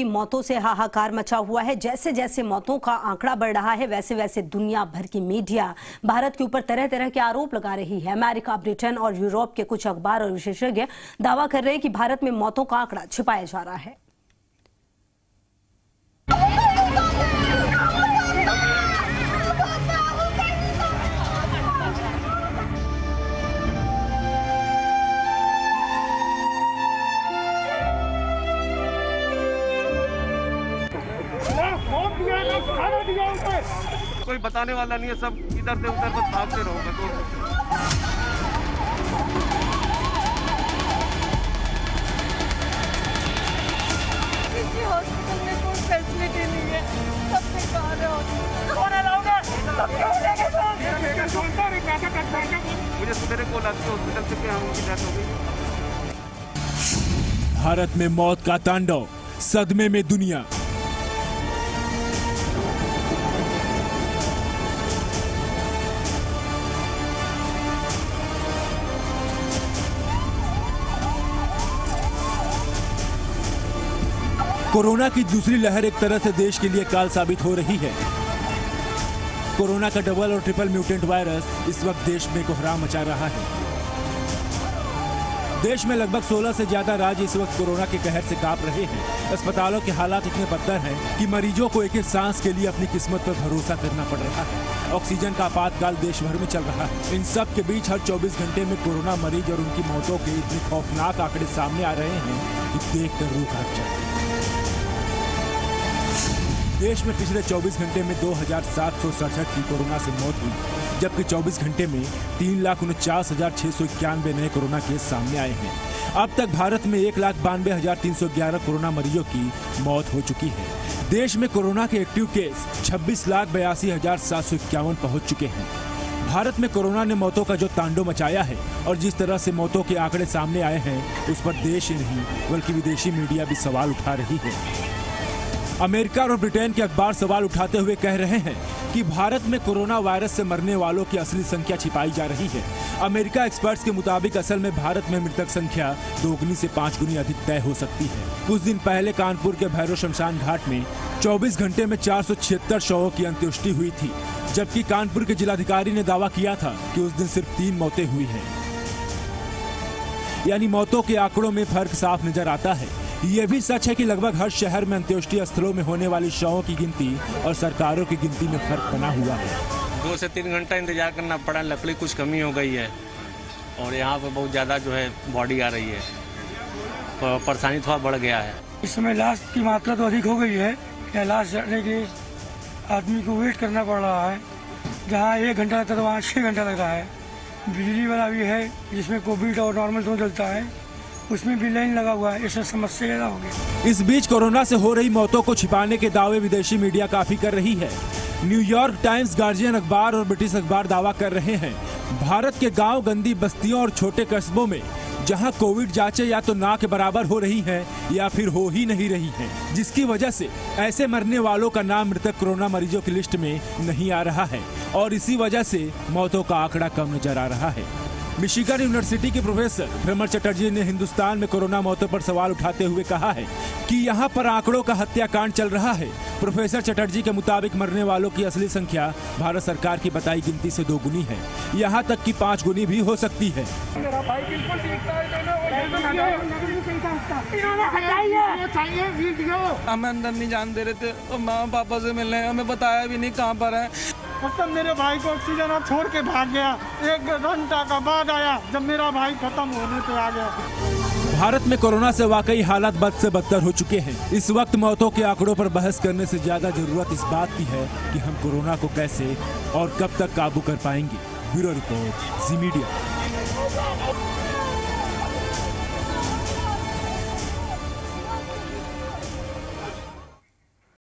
मौतों से हाहाकार मचा हुआ है। जैसे जैसे मौतों का आंकड़ा बढ़ रहा है वैसे वैसे दुनिया भर की मीडिया भारत के ऊपर तरह तरह के आरोप लगा रही है। अमेरिका, ब्रिटेन और यूरोप के कुछ अखबार और विशेषज्ञ दावा कर रहे हैं कि भारत में मौतों का आंकड़ा छिपाया जा रहा है। कोई बताने वाला नहीं है, सब इधर से उधर बस भागते रहोगे तो। किसी हॉस्पिटल में कोई फैसिलिटी नहीं है, सब बेकार है मुझे सवेरे कॉल आती है हॉस्पिटल से कि हम उनकी डेथ हो गई। भारत में मौत का तांडव, सदमे में दुनिया। कोरोना की दूसरी लहर एक तरह से देश के लिए काल साबित हो रही है। कोरोना का डबल और ट्रिपल म्यूटेंट वायरस इस वक्त देश में कोहराम मचा रहा है। देश में लगभग 16 से ज्यादा राज्य इस वक्त कोरोना के कहर से कांप रहे हैं। अस्पतालों के हालात इतने बदतर हैं कि मरीजों को एक एक सांस के लिए अपनी किस्मत पर भरोसा करना पड़ रहा है। ऑक्सीजन का आपातकाल देश भर में चल रहा है। इन सब के बीच हर 24 घंटे में कोरोना मरीज और उनकी मौतों के इतने खौफनाक आंकड़े सामने आ रहे हैं कि देखकर रूह कांप जाए। देश में पिछले 24 घंटे में 2767 की कोरोना से मौत हुई, जबकि 24 घंटे में 3,49,691 नए कोरोना केस सामने आए हैं। अब तक भारत में 1,92,311 कोरोना मरीजों की मौत हो चुकी है। देश में कोरोना के एक्टिव केस 26,82,751 पहुंच चुके हैं। भारत में कोरोना ने मौतों का जो तांडव मचाया है और जिस तरह से मौतों के आंकड़े सामने आए हैं, उस पर देश ही नहीं बल्कि विदेशी मीडिया भी सवाल उठा रही है। अमेरिका और ब्रिटेन के अखबार सवाल उठाते हुए कह रहे हैं कि भारत में कोरोना वायरस से मरने वालों की असली संख्या छिपाई जा रही है। अमेरिका एक्सपर्ट्स के मुताबिक असल में भारत में मृतक संख्या 2 गुनी से 5 गुनी अधिक तय हो सकती है। कुछ दिन पहले कानपुर के भैरव शमशान घाट में 24 घंटे में 476 शवों की अंत्येष्टि हुई थी, जबकि कानपुर के जिलाधिकारी ने दावा किया था कि उस दिन सिर्फ 3 मौतें हुई हैं। यानी मौतों के आंकड़ों में फर्क साफ नजर आता है। ये भी सच है कि लगभग हर शहर में अंत्येष्टि स्थलों में होने वाली शवों की गिनती और सरकारों की गिनती में फर्क बना हुआ है। 2 से 3 घंटा इंतजार करना पड़ा। लकड़ी कुछ कमी हो गई है और यहाँ पर बहुत ज़्यादा जो है बॉडी आ रही है, तो परेशानी थोड़ा बढ़ गया है। इस समय लाश की मात्रा तो अधिक हो गई है। या लाश जाने के लिए आदमी को वेट करना पड़ रहा है। जहाँ 1 घंटा लगता है तो वहाँ 6 घंटा लग रहा है। बिजली वाला भी है जिसमें कोविड और नॉर्मल दोनों चलता है, उसमें भी लाइन लगा हुआ है। इससे समस्या ज़्यादा हो गई। इस बीच कोरोना से हो रही मौतों को छिपाने के दावे विदेशी मीडिया काफी कर रही है। न्यूयॉर्क टाइम्स, गार्जियन अखबार और ब्रिटिश अखबार दावा कर रहे हैं भारत के गांव, गंदी बस्तियों और छोटे कस्बों में जहां कोविड जांचें या तो ना के बराबर हो रही हैं या फिर हो ही नहीं रही हैं, जिसकी वजह से ऐसे मरने वालों का नाम मृतक कोरोना मरीजों की लिस्ट में नहीं आ रहा है और इसी वजह से मौतों का आंकड़ा कम नजर आ रहा है। मिशिगन यूनिवर्सिटी के प्रोफेसर भ्रमर चटर्जी ने हिंदुस्तान में कोरोना मौतों पर सवाल उठाते हुए कहा है कि यहाँ पर आंकड़ों का हत्याकांड चल रहा है। प्रोफेसर चटर्जी के मुताबिक मरने वालों की असली संख्या भारत सरकार की बताई गिनती से 2 गुनी है, यहाँ तक कि 5 गुनी भी हो सकती है। हमें अंदर नहीं जान दे रहे थे और माँ पापा से मिलने, हमें बताया भी नहीं कहाँ पर है। मतलब मेरे भाई को ऑक्सीजन आप छोड़ के भाग गया। 1 घंटा का बाद आया जब मेरा भाई खत्म होने पे आ गया। भारत में कोरोना से वाकई हालात बद से बदतर हो चुके हैं। इस वक्त मौतों के आंकड़ों पर बहस करने से ज्यादा जरूरत इस बात की है कि हम कोरोना को कैसे और कब तक काबू कर पाएंगे। ब्यूरो रिपोर्ट, जी मीडिया।